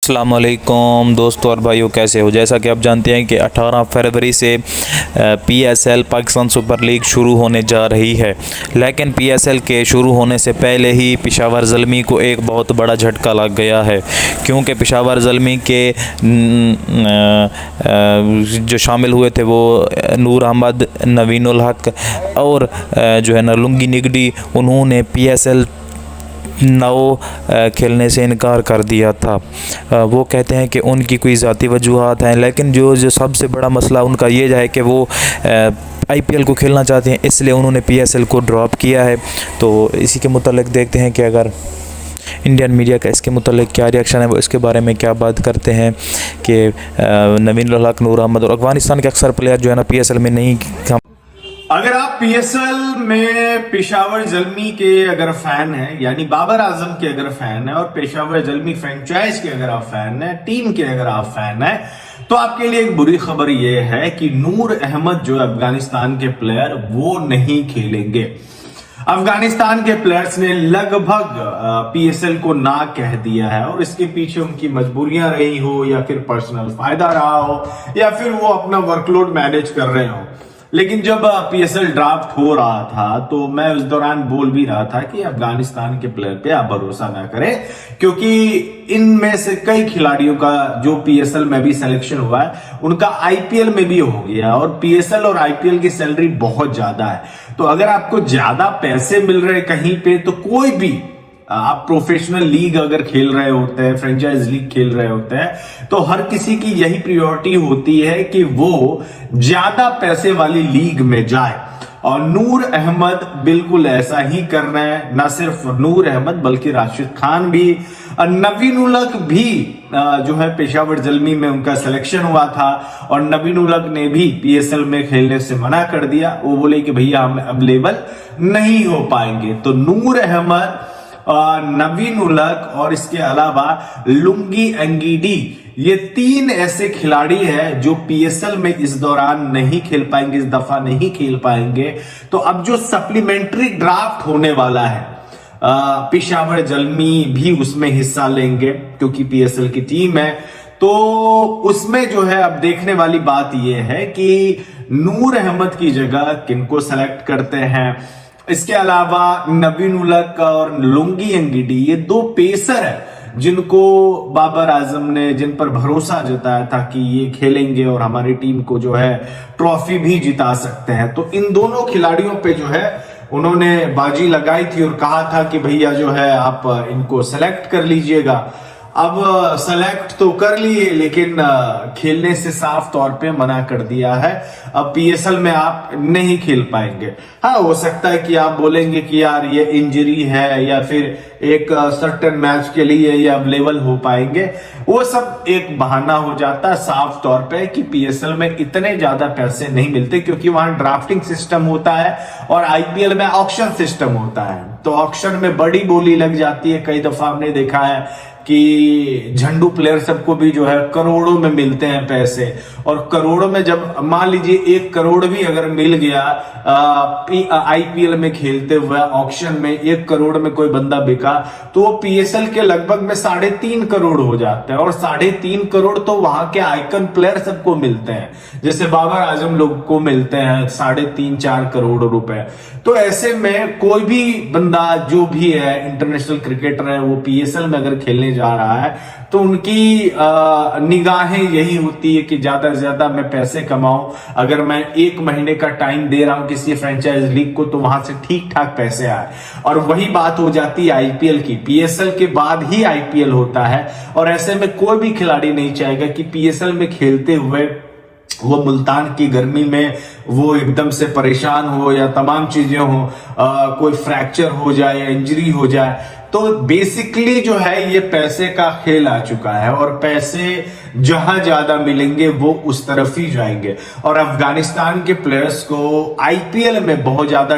अस्सलाम वालेकुम दोस्तों और भाइयों, कैसे हो। जैसा कि आप जानते हैं कि 18 फरवरी से पीएसएल पाकिस्तान सुपर लीग शुरू होने जा रही है, लेकिन पीएसएल के शुरू होने से पहले ही पेशावर ज़ल्मी को एक बहुत बड़ा झटका लग गया है, क्योंकि पेशावर ज़ल्मी के जो शामिल हुए थे वो नूर अहमद, नवीन उल हक और जो है ना लुंगी निगडी, उन्होंने पीएसएल नौ खेलने से इनकार कर दिया था। वो कहते हैं कि उनकी कोई ज़ाती वजूहात हैं, लेकिन जो सबसे बड़ा मसला उनका ये है कि वो आईपीएल को खेलना चाहते हैं, इसलिए उन्होंने पीएसएल को ड्रॉप किया है। तो इसी के मुतालिक देखते हैं कि अगर इंडियन मीडिया का इसके मुतालिक क्या रिएक्शन है, वो इसके बारे में क्या बात करते हैं कि नवीन उल हक, नूर अहमद और अफगानिस्तान के अक्सर प्लेयर जो है ना पीएसएल में नहीं। अगर आप पीएसएल में पेशावर ज़ल्मी के अगर फैन हैं, यानी बाबर आजम के अगर फैन है और पेशावर ज़ल्मी फ्रेंचाइज के अगर आप फैन हैं, टीम के अगर आप फैन हैं, तो आपके लिए एक बुरी खबर यह है कि नूर अहमद जो अफगानिस्तान के प्लेयर वो नहीं खेलेंगे। अफगानिस्तान के प्लेयर्स ने लगभग पीएसएल को ना कह दिया है, और इसके पीछे उनकी मजबूरियां रही हो या फिर पर्सनल फायदा रहा हो या फिर वो अपना वर्कलोड मैनेज कर रहे हो। लेकिन जब पीएसएल ड्राफ्ट हो रहा था तो मैं उस दौरान बोल भी रहा था कि अफगानिस्तान के प्लेयर पे आप भरोसा ना करें, क्योंकि इनमें से कई खिलाड़ियों का जो पीएसएल में भी सिलेक्शन हुआ है उनका आईपीएल में भी हो गया, और पीएसएल और आईपीएल की सैलरी बहुत ज्यादा है। तो अगर आपको ज्यादा पैसे मिल रहे कहीं पे, तो कोई भी आप प्रोफेशनल लीग अगर खेल रहे होते हैं, फ्रेंचाइज लीग खेल रहे होते हैं, तो हर किसी की यही प्रायोरिटी होती है कि वो ज्यादा पैसे वाली लीग में जाए, और नूर अहमद बिल्कुल ऐसा ही कर रहे हैं। ना सिर्फ नूर अहमद बल्कि राशिद खान भी, नवीन उल हक भी जो है पेशावर ज़ल्मी में उनका सिलेक्शन हुआ था, और नवीन उल हक ने भी पीएसएल में खेलने से मना कर दिया। वो बोले कि भैया हम अवेलेबल नहीं हो पाएंगे। तो नूर अहमद, नवीन उल हक और इसके अलावा लुंगी एंगीडी, ये तीन ऐसे खिलाड़ी हैं जो पीएसएल में इस दौरान नहीं खेल पाएंगे, इस दफा नहीं खेल पाएंगे। तो अब जो सप्लीमेंट्री ड्राफ्ट होने वाला है, पेशावर ज़ल्मी भी उसमें हिस्सा लेंगे क्योंकि पीएसएल की टीम है। तो उसमें जो है अब देखने वाली बात यह है कि नूर अहमद की जगह किनको सेलेक्ट करते हैं। इसके अलावा नवीन उल हक और लुंगी एंगीडी, ये दो पेसर है जिनको बाबर आजम ने, जिन पर भरोसा जताया था कि ये खेलेंगे और हमारी टीम को जो है ट्रॉफी भी जिता सकते हैं। तो इन दोनों खिलाड़ियों पे जो है उन्होंने बाजी लगाई थी और कहा था कि भैया जो है आप इनको सेलेक्ट कर लीजिएगा। अब सेलेक्ट तो कर लिए, लेकिन खेलने से साफ तौर पे मना कर दिया है। अब पीएसएल में आप नहीं खेल पाएंगे। हाँ, हो सकता है कि आप बोलेंगे कि यार ये इंजरी है या फिर एक सर्टेन मैच के लिए ये अवेलेबल हो पाएंगे। वो सब एक बहाना हो जाता है साफ तौर पे कि पीएसएल में इतने ज्यादा पैसे नहीं मिलते, क्योंकि वहां ड्राफ्टिंग सिस्टम होता है और आईपीएल में ऑक्शन सिस्टम होता है। तो ऑक्शन में बड़ी बोली लग जाती है। कई दफा हमने देखा है कि झंडू प्लेयर सबको भी जो है करोड़ों में मिलते हैं पैसे, और करोड़ों में जब मान लीजिए 1 करोड़ भी अगर मिल गया आईपीएल में खेलते हुए ऑक्शन में 1 करोड़ में कोई बंदा बिका, तो वो पीएसएल के लगभग में 3.5 करोड़ हो जाता है। और 3.5 करोड़ तो वहां के आइकन प्लेयर सबको मिलते हैं, जैसे बाबर आजम लोग को मिलते हैं 3.5-4 करोड़ रुपए। तो ऐसे में कोई भी बंदा जो भी है इंटरनेशनल क्रिकेटर है, वो पीएसएल में अगर खेलने जा रहा है तो उनकी निगाहें यही होती है कि ज्यादा से ज्यादा मैं पैसे कमाऊं। अगर मैं 1 महीने का टाइम दे रहा हूं किसी फ्रेंचाइज लीग को, तो वहां से ठीक ठाक पैसे आए। और वही बात हो जाती है आईपीएल की। पीएसएल के बाद ही आईपीएल होता है, और ऐसे में कोई भी खिलाड़ी नहीं चाहेगा कि पीएसएल में खेलते हुए वो मुल्तान की गर्मी में वो एकदम से परेशान हो या तमाम चीजें हो, कोई फ्रैक्चर हो जाए या इंजरी हो जाए। तो बेसिकली जो है ये पैसे का खेल आ चुका है, और पैसे जहां ज्यादा मिलेंगे वो उस तरफ ही जाएंगे। और अफगानिस्तान के प्लेयर्स को आईपीएल में बहुत ज्यादा